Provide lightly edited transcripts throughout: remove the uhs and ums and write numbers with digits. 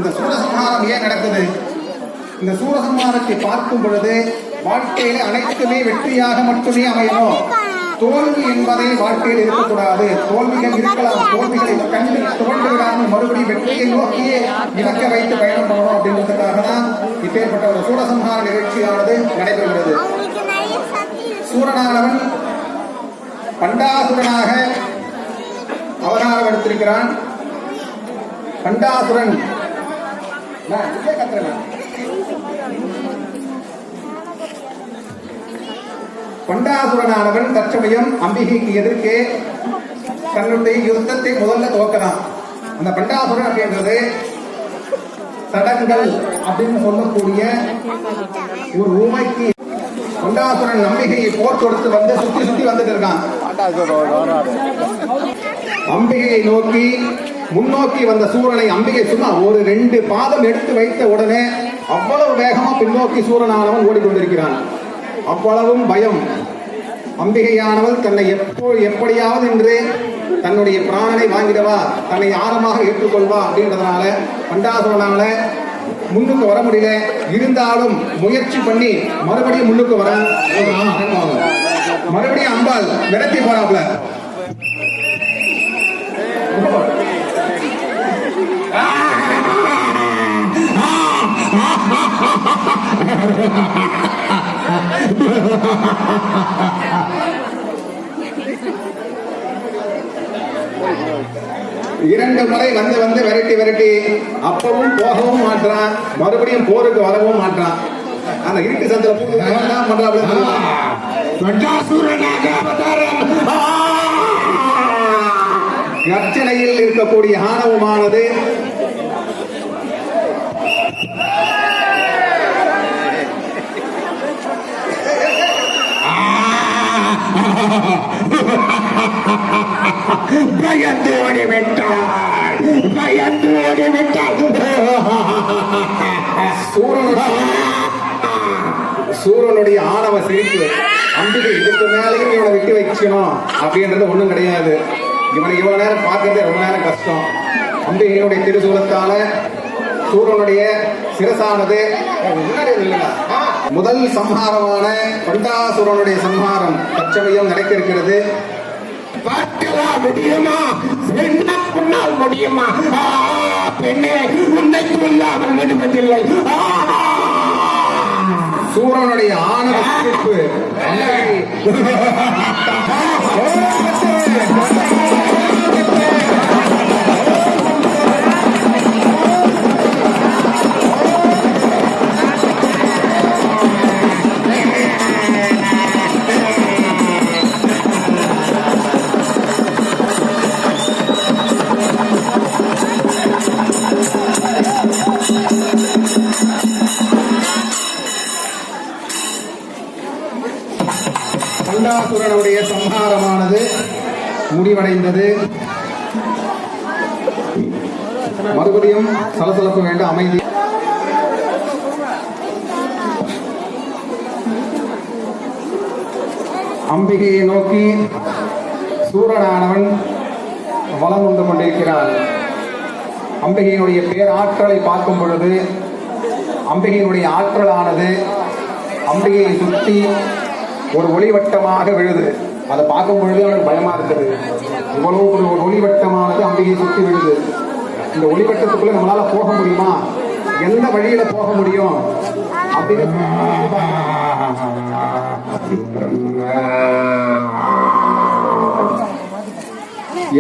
இந்த சூரசம்ஹாரம் ஏன் நடக்குது? இந்த சூரசம்ஹாரத்தை பார்க்கும் பொழுது வாழ்க்கையில அனைத்துமே வெற்றியாக மட்டுமே அமையணும். தோல்வி என்பதை வாழ்க்கையில் இருக்கக்கூடாது. தோல்விகள் இருக்கலாம், தோல்விகளை கண்டு தோல்வி விடாமல் மறுபடியும் வெற்றியை நோக்கியே இலக்க வைத்து பயணம் பண்ணணும் அப்படின்றதுக்காக தான் இப்பேற்பட்ட ஒரு சூரசம்ஹார நிகழ்ச்சியானது நடைபெறுகிறது. சூரனானவன் பண்டாசுரனாக அவதாரம் எடுத்திருக்கிறான். பண்டாசுரன் பண்டாசுரனானவன் தற்சமயம் அம்பிகைக்கு எதிர்க்கே தன்னுடைய யுத்தத்தை முதல்ல துவக்கிறான். அந்த பண்டாசுரன் அப்படின்றது தடங்கள் அப்படின்னு சொல்லக்கூடிய ஒரு ஊமைக்கு பண்டாசுரன் அம்பிகையை போர் கொடுத்து வந்து சுத்தி சுத்தி வந்துட்டு இருக்கான். அம்பிகையை நோக்கி முன்னோக்கி வந்த சூரனை அம்பிகை சும்மா ஒரு 2 பாதம் எடுத்து வைத்த உடனே அவ்வளவு வேகமா பின்னோக்கி சூரனானவன் ஓடிக்கொண்டிருக்கிறான். அவ்வளவும் பயம். அம்பிகையானவள் தன்னை எப்படியாவது என்று தன்னுடைய பிராணனை வாங்கிடவா, தன்னை ஆழமாக ஏற்றுக்கொள்வா அப்படின்றதுனால பண்டாசுரனால முன்னுக்கு வர முடியல. இருந்தாலும் முயற்சி பண்ணி மறுபடியும் முன்னுக்கு வர மறுபடியும் அம்பாள் விரட்டி போறாப்ல. இரண்டு முறை வந்து வந்து விரட்டி விரட்டி அப்பவும் போகவும் மாட்டான், மறுபடியும் போருக்கு வரவும் மாட்டான். அந்த இருட்டு சந்தில கர்ச்சனையில் இருக்கக்கூடிய ஆணவமானது பயந்து ஓடிவிட்டார், பயந்து ஓடிவிட்டார். சூரனுடைய ஆணவ சிரிப்பு. அம்பிகை இதுக்கு மேலேயும் இவனை விட்டு வைக்கணும் அப்படின்றது ஒண்ணும் கிடையாது. இவனை இவ்வளவு நேரம் பார்க்கறதே ரொம்ப நேரம் கஷ்டம். அம்பிகையினுடைய திருசூலத்தால சூரனுடைய சிரசானது முதல் சம்ஹாரமான பண்டாசுரனுடைய சம்ஹாரம் தற்சமயம் நடக்க இருக்கிறது. முடியுமா முடியுமா பெண்ணே, உன்னைக்கு இல்லாமல் விடுவதில்லை. சூரனுடைய ஆணவ சிரிப்பு. பண்டாசுரனுடைய சம்ஹாரமானது முடிவடைந்தது. மறுபடியும் சலசலப்பு வேண்டாம், அமைதி. அம்பிகையை நோக்கி சூரனானவன் வலம் வந்து கொண்டிருக்கிறான். அம்பிகையினுடைய பேராற்றலை பார்க்கும் பொழுது அம்பிகையினுடைய ஆற்றலானது அம்பிகையை சுற்றி ஒரு ஒளிவட்டமாக விழுது. அதை பார்க்கும் பொழுது அவனுக்கு பயமா இருக்குது. இவ்வளவு ஒரு ஒளிவட்டமானது அம்பிகையை சுற்றி விழுது. இந்த ஒளிவட்டத்துக்குள்ள நம்மளால போக முடியுமா, எந்த வழியில போக முடியும் அப்படின்னு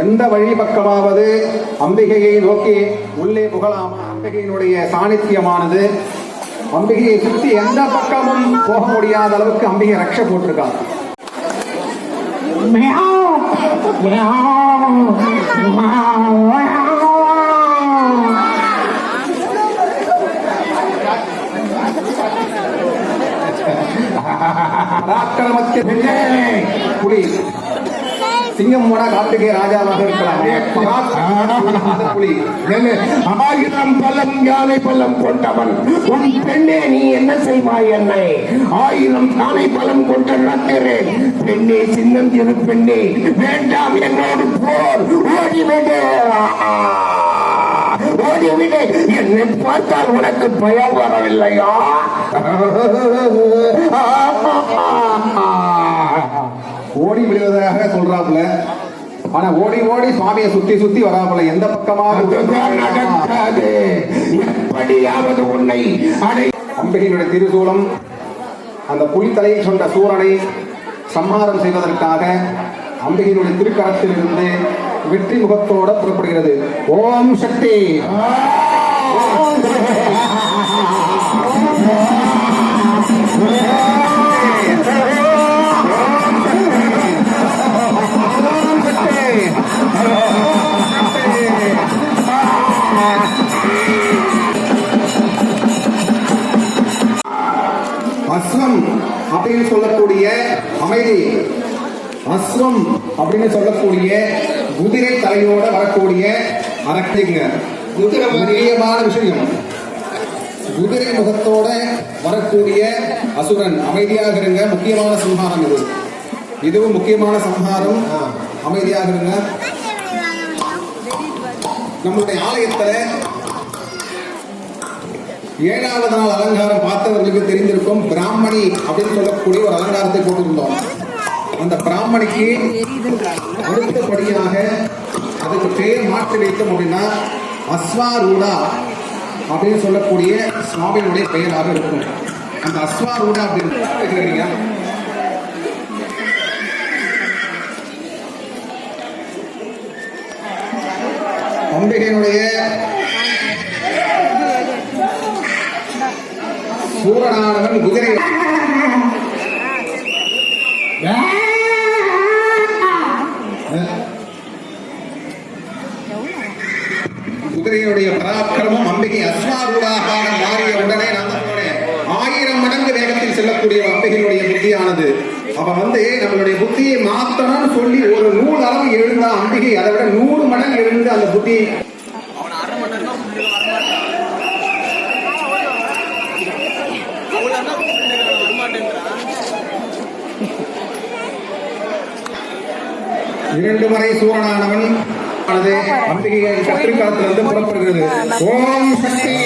எந்த வழி பக்கமாவது அம்பிகையை நோக்கி உள்ளே புகழாமா? அம்பிகையினுடைய சாநித்தியமானது அம்பிகையை சுற்றி எந்த பக்கமும் போக முடியாத அளவுக்கு அம்பிகை ரக்ஷ போட்டிருக்காங்க. புலி சிங்கம் போனா காட்டுக்கே ராஜாவாக இருக்கலாம். ஆயிரம் பலம் யானை பலம் கொண்டவன் உன் பெண்ணே, நீ என்ன செய்வாய் என்னை? 1000 யானை பலம் கொண்ட நடக்கிறேன் பெண்ணே, சின்னம் எது பெண்ணே, வேண்டாம் என்னோடு போர், ஓடிவிடு. ஓடிவிடு. என்னை பார்த்தால் உனக்கு பயம் வரவில்லையா? ஓடி விடுவதாக சொல்றாப்புல. ஆனா ஓடி ஓடி சுவாமியை சுத்தி சுத்தி வராப்புல. எந்த பக்கமாக நடக்காது. எப்படியாவது உன்னை அடை. அம்பிகையினுடைய திருசூலம் அந்த புலித்தலையில் சொன்ன சூரனை சம்ஹாரம் செய்வதற்காக அம்பிகையினுடைய திருக்கரத்திலிருந்து வெற்றி முகத்தோட புறப்படுகிறது. ஓம் சக்தி. அஸ்வம் அப்படின்னு சொல்லக்கூடிய அமைதி, அஸ்வம் அப்படின்னு சொல்லக்கூடிய குதிரை தலையோட வரக்கூடிய அரக்கைங்க. முக்கியமான விஷயம், குதிரை முகத்தோட வரக்கூடிய அசுரன். அமைதியாக இருங்க, முக்கியமான சம்ஹாரம் இது. இதுவும் முக்கியமான சம்ஹாரம். அமைதியாக இருங்க. நம்முடைய ஆலயத்துல 7வது நாள் அலங்காரம் பார்த்தவர்களுக்கு தெரிந்திருக்கும். பிராமணி அப்படின்னு சொல்லக்கூடிய ஒரு அலங்காரத்தை போட்டிருந்தோம். அந்த பிராமணிக்கு அடுத்தபடியாக அதுக்கு பேர் மாற்றி வைத்தோம் அப்படின்னா அஸ்வாரூடா அப்படின்னு சொல்லக்கூடிய சுவாமியினுடைய பெயராக இருக்கும். அந்த அஸ்வாரூடா அப்படின்னு அம்பிகையினுடைய சூரனானவன் குதிரை குதிரையுடைய பராக்கிரமம் அம்பிகை அஸ்வாரூடாக மாறிய உடனே நான் சொன்னேன் 1000 மடங்கு வேகத்தில் செல்லக்கூடிய அம்பிகையினுடைய புத்தியானது. அவ நம்மளுடைய புத்தியை மாத்தணும்னு சொல்லி ஒரு 100 அளவு எழுந்தா அம்பிகை அதை விட 100 மடங்கு எழுந்து அந்த புத்தி இரண்டு முறை சூரனானவன் அம்பிகையை கத்திரிக்காலத்திலிருந்து புறப்படுகிறது. ஓம் சக்தி.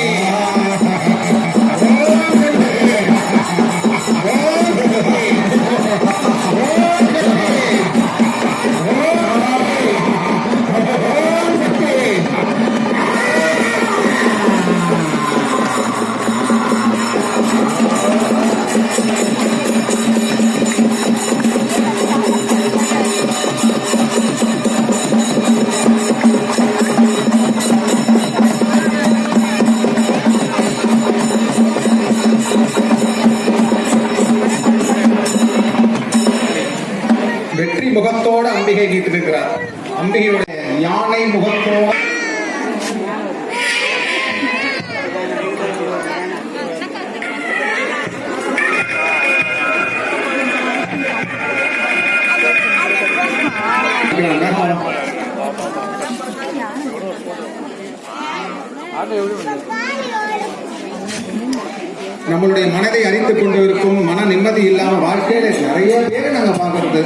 வெற்றி முகத்தோடு அம்பிகை வீட்டிருக்கிறார். அம்பிகையுடைய யானை முகத்தோடு நம்மளுடைய மனதை அறிந்து கொண்டு இருக்கும் மன நிம்மதி இல்லாம வாழ்க்கையில நிறைய பேரை நாங்க பாக்குறது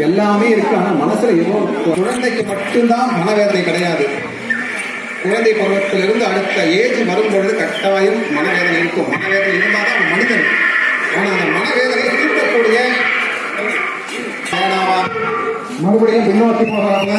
எல்லாமே இருக்கு. ஆனா மனசுல ஏதோ குழந்தைக்கு மட்டும்தான் மனவேதனை கிடையாது. குழந்தை பருவத்திலிருந்து அடுத்த ஏஜ் வரும்பொழுது கட்டாயம் மனவேதனை இருக்கும். மனவேதனை இருந்தாதான் மனிதன். ஆனா அந்த மனவேதனை இருக்கக்கூடிய மறுபடியும் பின்னோக்கி போகிறாங்க.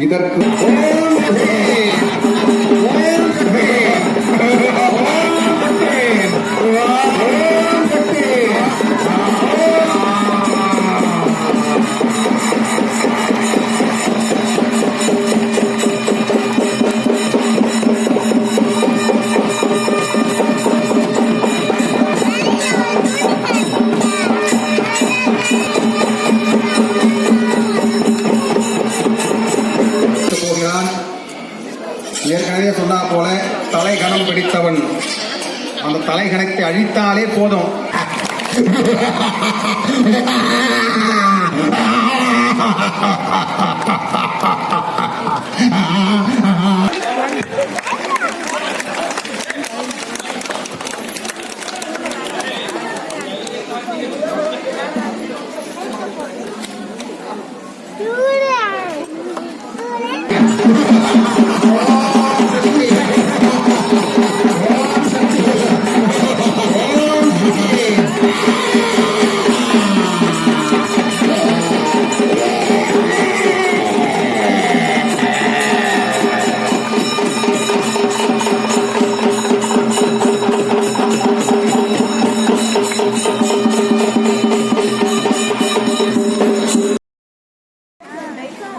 இதற்கு ஏற்கனவே சொன்னா போல தலை கணம் பிடித்தவன் தலைகணத்தை அழித்தாலே போதும்.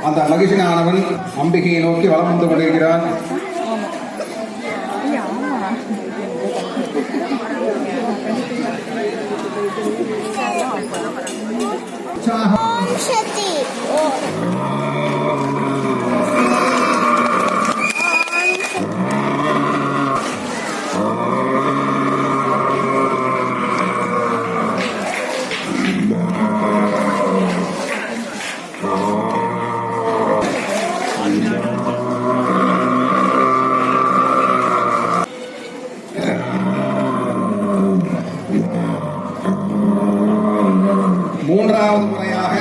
அந்த மகிஷனானவன் அம்பிகையை நோக்கி வலம் வந்து கொண்டிருக்கிறான். மூன்றாவது முறையாக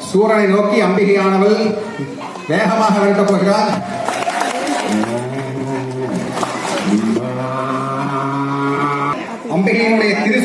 சூரனை நோக்கி அம்பிகையானவள் வேகமாக விரட்டப் போகிறார். அம்பிகையினுடைய திரு